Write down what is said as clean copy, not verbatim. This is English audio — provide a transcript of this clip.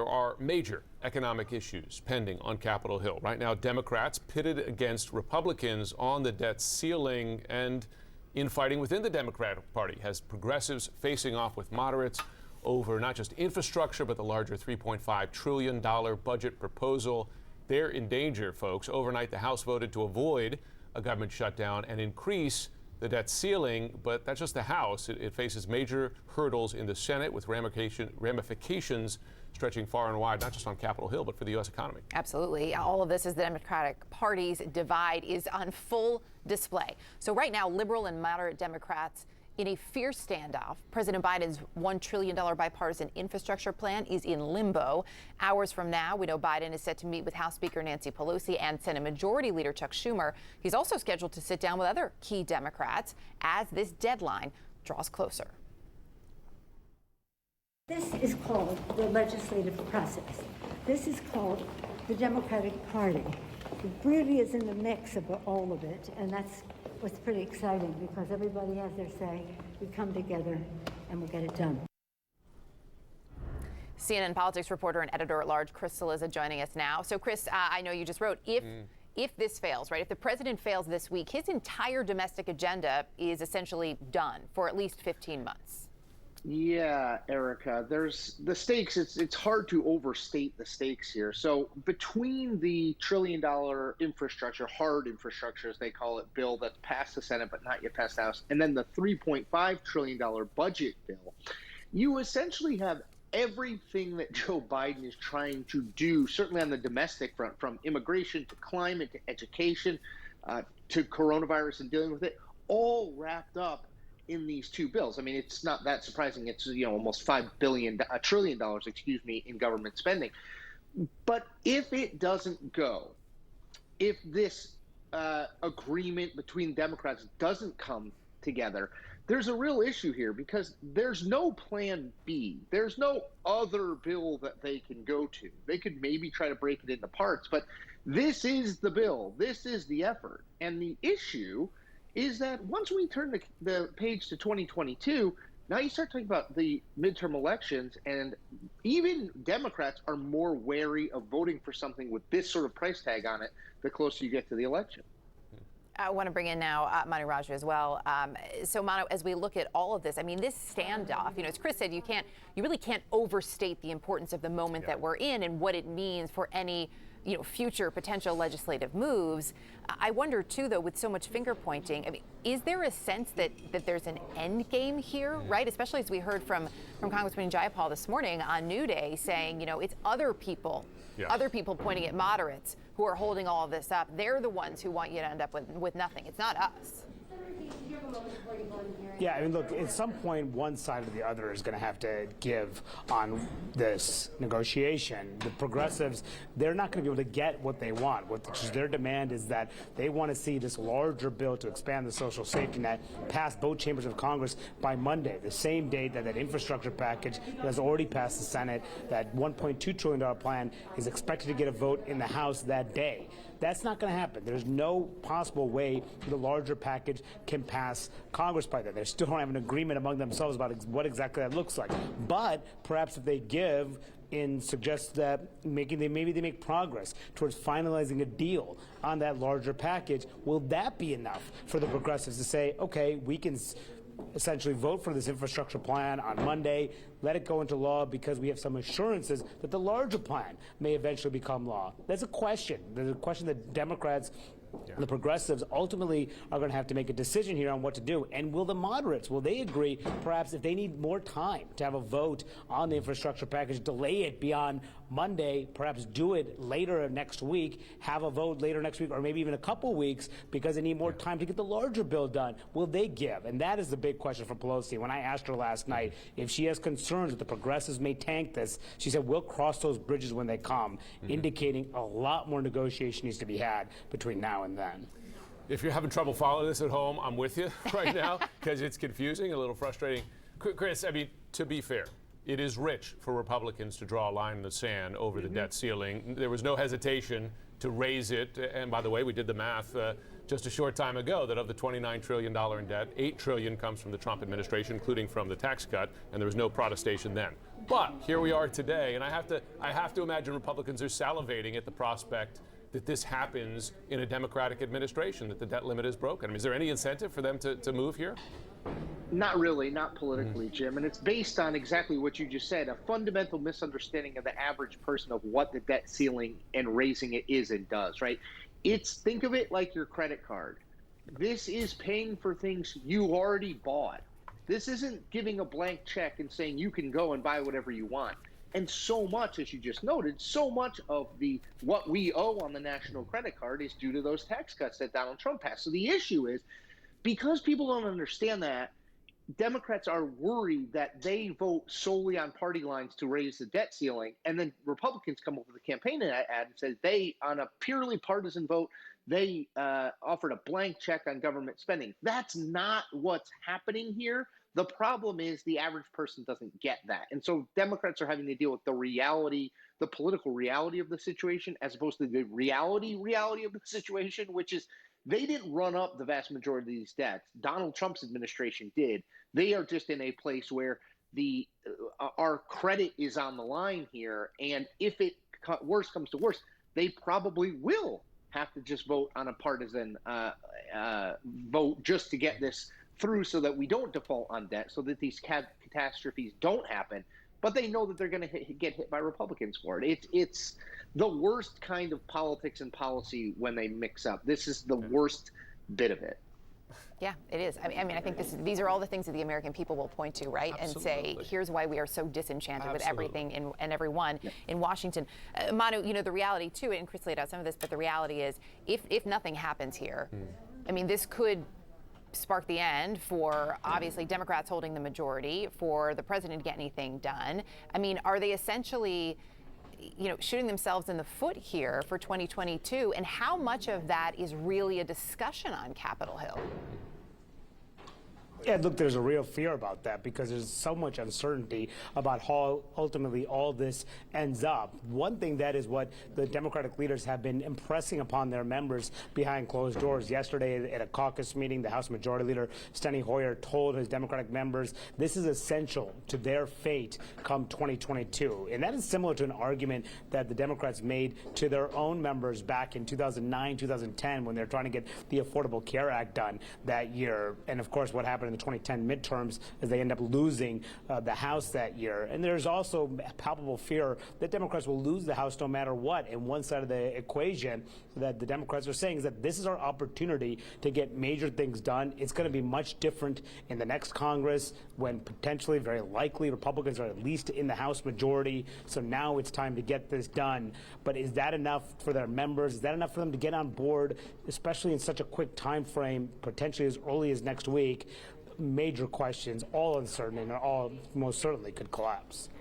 there are major economic issues pending on Capitol Hill. Right now, Democrats pitted against Republicans on the debt ceiling, and infighting within the Democratic Party has progressives facing off with moderates over not just infrastructure, but the larger $3.5 trillion budget proposal. They're in danger, folks. Overnight, the House voted to avoid a government shutdown and increase the debt ceiling, but that's just the House. It faces major hurdles in the Senate with ramifications stretching far and wide, not just on Capitol Hill, but for the U.S. economy. Absolutely. All of this as the Democratic Party's divide is on full display. So right now, liberal and moderate Democrats in a fierce standoff. President Biden's $1 trillion bipartisan infrastructure plan is in limbo. Hours from now, we know Biden is set to meet with House Speaker Nancy Pelosi and Senate Majority Leader Chuck Schumer. He's also scheduled to sit down with other key Democrats as this deadline draws closer. This is called the legislative process. This is called the Democratic Party. It really is in the mix of all of it, and that's what's pretty exciting because everybody has their say. We come together and we'll get it done. CNN politics reporter and editor-at-large Chris Cillizza joining us now. So, Chris, I know you just wrote, if this fails, right, if the president fails this week, his entire domestic agenda is essentially done for at least 15 months. Yeah, Erica, there's the stakes. It's hard to overstate the stakes here. So between the $1 trillion infrastructure, hard infrastructure, as they call it, bill that's passed the Senate but not yet passed the House, and then the $3.5 trillion budget bill, you essentially have everything that Joe Biden is trying to do, certainly on the domestic front, from immigration to climate to education to coronavirus and dealing with it, all wrapped up in these two bills. I mean, it's not that surprising. It's, almost $1 trillion, in government spending. But if it doesn't go, if this agreement between Democrats doesn't come together, there's a real issue here because there's no plan B. There's no other bill that they can go to. They could maybe try to break it into parts, but this is the bill. This is the effort. And the issue is that once we turn the page to 2022, now you start talking about the midterm elections, and even Democrats are more wary of voting for something with this sort of price tag on it the closer you get to the election. I want to bring in now Manu Raju as well. So Manu, as we look at all of this, I mean, this standoff, as Chris said, you really can't overstate the importance of the moment that we're in and what it means for any future potential legislative moves. I wonder, too, though, with so much finger pointing, I mean, is there a sense that there's an end game here, right? Especially as we heard from Congressman Jayapal this morning on New Day saying, it's other people pointing at moderates who are holding all of this up. They're the ones who want you to end up with nothing. It's not us. Yeah, I mean, look, at some point, one side or the other is going to have to give on this negotiation. The progressives, they're not going to be able to get what they want. Their demand is that they want to see this larger bill to expand the social safety net pass both chambers of Congress by Monday, the same date that infrastructure package that has already passed the Senate. That $1.2 trillion plan is expected to get a vote in the House that day. That's not going to happen. There's no possible way the larger package can pass Congress by then. They still don't have an agreement among themselves about what exactly that looks like. But perhaps if they give and suggest that maybe they make progress towards finalizing a deal on that larger package, will that be enough for the progressives to say, okay, we can essentially vote for this infrastructure plan on Monday, let it go into law because we have some assurances that the larger plan may eventually become law? That's a question. There's a question that Democrats, the progressives, ultimately are going to have to make a decision here on what to do. And will the moderates, will they agree, perhaps if they need more time to have a vote on the infrastructure package, delay it beyond Monday, perhaps do it later next week, have a vote later next week, or maybe even a couple weeks because they need more time to get the larger bill done? Will they give? And that is the big question for Pelosi. When I asked her last night if she has concerns that the progressives may tank this, she said, we'll cross those bridges when they come, indicating a lot more negotiation needs to be had between now and then. If you're having trouble following this at home, I'm with you right now because it's confusing, a little frustrating. Chris, I mean, to be fair, it is rich for Republicans to draw a line in the sand over the debt ceiling. There was no hesitation to raise it. And by the way, we did the math. just a short time ago that of the $29 trillion in debt, $8 trillion comes from the Trump administration, including from the tax cut, and there was no protestation then. But here we are today, and I have to imagine Republicans are salivating at the prospect that this happens in a Democratic administration, that the debt limit is broken. I mean, is there any incentive for them to move here? Not really, not politically, Jim. And it's based on exactly what you just said, a fundamental misunderstanding of the average person of what the debt ceiling and raising it is and does, right? Think of it like your credit card. This is paying for things you already bought. This isn't giving a blank check and saying you can go and buy whatever you want. And so much, as you just noted, so much of what we owe on the national credit card is due to those tax cuts that Donald Trump passed. So the issue is, because people don't understand that, Democrats are worried that they vote solely on party lines to raise the debt ceiling, and then Republicans come up with a campaign ad and say they, on a purely partisan vote, they offered a blank check on government spending. That's not what's happening here. The problem is the average person doesn't get that. And so Democrats are having to deal with the reality, the political reality of the situation, as opposed to the reality of the situation, which is they didn't run up the vast majority of these debts. Donald Trump's administration did. They are just in a place where our credit is on the line here. And if worse comes to worse, they probably will have to just vote on a partisan vote just to get this through so that we don't default on debt, so that these catastrophes don't happen. But they know that they're going to get hit by Republicans for it. It's the worst kind of politics and policy when they mix up. This is the worst bit of it. Yeah, it is. I mean, I think these are all the things that the American people will point to, right? Absolutely. And say, here's why we are so disenchanted with everything and everyone in Washington. Manu, the reality too, and Chris laid out some of this, but the reality is, if nothing happens here, I mean, this could spark the end for obviously Democrats holding the majority, for the president to get anything done. I mean, are they essentially shooting themselves in the foot here for 2022? And how much of that is really a discussion on Capitol Hill? Yeah, look, there's a real fear about that because there's so much uncertainty about how ultimately all this ends up. One thing that is what the Democratic leaders have been impressing upon their members behind closed doors. Yesterday at a caucus meeting, the House Majority Leader Steny Hoyer told his Democratic members this is essential to their fate come 2022. And that is similar to an argument that the Democrats made to their own members back in 2009, 2010, when they're trying to get the Affordable Care Act done that year. And of course, what happened in the 2010 midterms as they end up losing the House that year. And there's also palpable fear that Democrats will lose the House no matter what. And one side of the equation that the Democrats are saying is that this is our opportunity to get major things done. It's going to be much different in the next Congress when potentially, very likely, Republicans are at least in the House majority. So now it's time to get this done. But is that enough for their members? Is that enough for them to get on board, especially in such a quick time frame, potentially as early as next week? Major questions, all uncertain, and all most certainly could collapse.